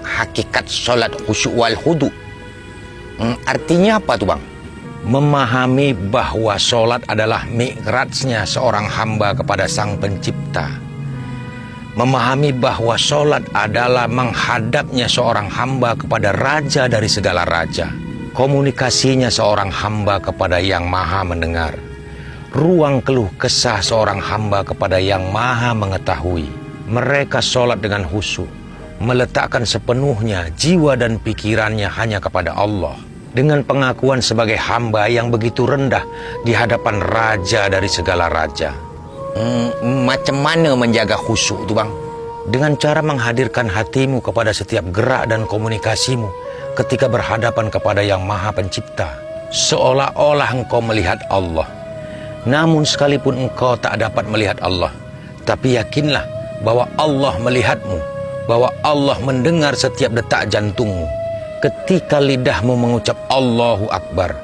Hakikat solat khusyuk wal khudu. Artinya apa tuh bang? Memahami bahwa solat adalah mi'rajnya seorang hamba kepada sang pencipta. Memahami bahwa solat adalah menghadapnya seorang hamba kepada raja dari segala raja. Komunikasinya seorang hamba kepada yang maha mendengar. Ruang keluh kesah seorang hamba kepada yang maha mengetahui. Mereka solat dengan khusyuk, meletakkan sepenuhnya jiwa dan pikirannya hanya kepada Allah. Dengan pengakuan sebagai hamba yang begitu rendah di hadapan raja dari segala raja. Macam mana menjaga khusyuk itu bang? Dengan cara menghadirkan hatimu kepada setiap gerak dan komunikasimu ketika berhadapan kepada yang maha pencipta. Seolah-olah engkau melihat Allah. Namun sekalipun engkau tak dapat melihat Allah, tapi yakinlah bahwa Allah melihatmu, bahwa Allah mendengar setiap detak jantungmu. Ketika lidahmu mengucap Allahu Akbar,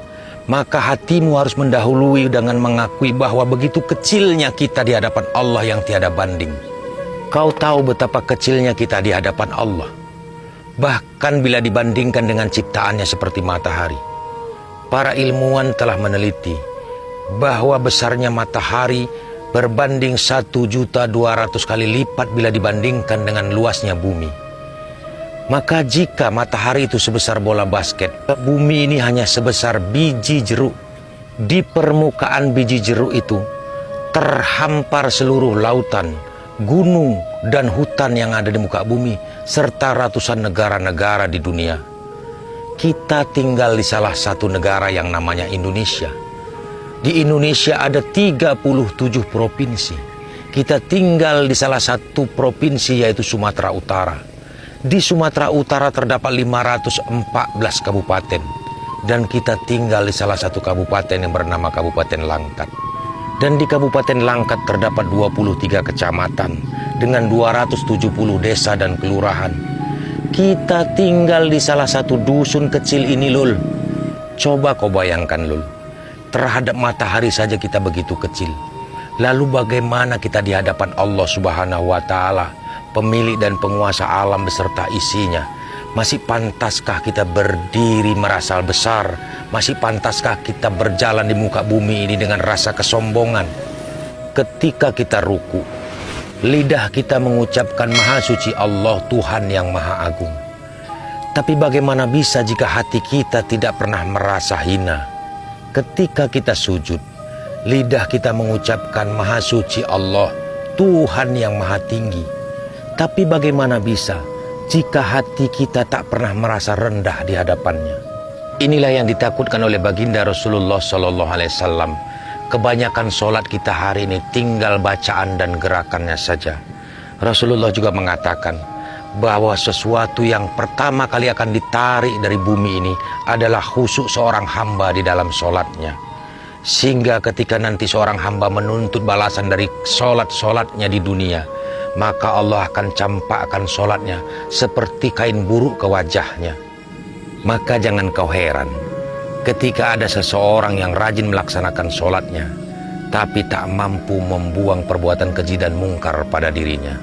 maka hatimu harus mendahului dengan mengakui bahwa begitu kecilnya kita di hadapan Allah yang tiada banding. Kau tahu betapa kecilnya kita di hadapan Allah, bahkan bila dibandingkan dengan ciptaannya seperti matahari. Para ilmuwan telah meneliti bahwa besarnya matahari berbanding 1.200.000 kali lipat bila dibandingkan dengan luasnya bumi. Maka jika matahari itu sebesar bola basket, bumi ini hanya sebesar biji jeruk. Di permukaan biji jeruk itu terhampar seluruh lautan, gunung, dan hutan yang ada di muka bumi, serta ratusan negara-negara di dunia. Kita tinggal di salah satu negara yang namanya Indonesia. Di Indonesia ada 37 provinsi. Kita tinggal di salah satu provinsi yaitu Sumatera Utara. Di Sumatera Utara terdapat 514 kabupaten. Dan kita tinggal di salah satu kabupaten yang bernama Kabupaten Langkat. Dan di Kabupaten Langkat terdapat 23 kecamatan dengan 270 desa dan kelurahan. Kita tinggal di salah satu dusun kecil ini, Lul. Coba kau bayangkan, Lul. Terhadap matahari saja kita begitu kecil. Lalu bagaimana kita di hadapan Allah Subhanahu wa Ta'ala, pemilik dan penguasa alam beserta isinya? Masih pantaskah kita berdiri merasa besar? Masih pantaskah kita berjalan di muka bumi ini dengan rasa kesombongan? Ketika kita ruku, lidah kita mengucapkan Maha Suci Allah, Tuhan yang Maha Agung. Tapi bagaimana bisa jika hati kita tidak pernah merasa hina? Ketika kita sujud, lidah kita mengucapkan Maha Suci Allah, Tuhan yang Maha Tinggi. Tapi bagaimana bisa jika hati kita tak pernah merasa rendah di hadapannya? Inilah yang ditakutkan oleh baginda Rasulullah SAW. Kebanyakan solat kita hari ini tinggal bacaan dan gerakannya saja. Rasulullah juga mengatakan bahwa sesuatu yang pertama kali akan ditarik dari bumi ini adalah khusyuk seorang hamba di dalam solatnya. Sehingga ketika nanti seorang hamba menuntut balasan dari solat-solatnya di dunia, maka Allah akan campakkan solatnya seperti kain buruk ke wajahnya. Maka jangan kau heran ketika ada seseorang yang rajin melaksanakan solatnya, tapi tak mampu membuang perbuatan keji dan mungkar pada dirinya.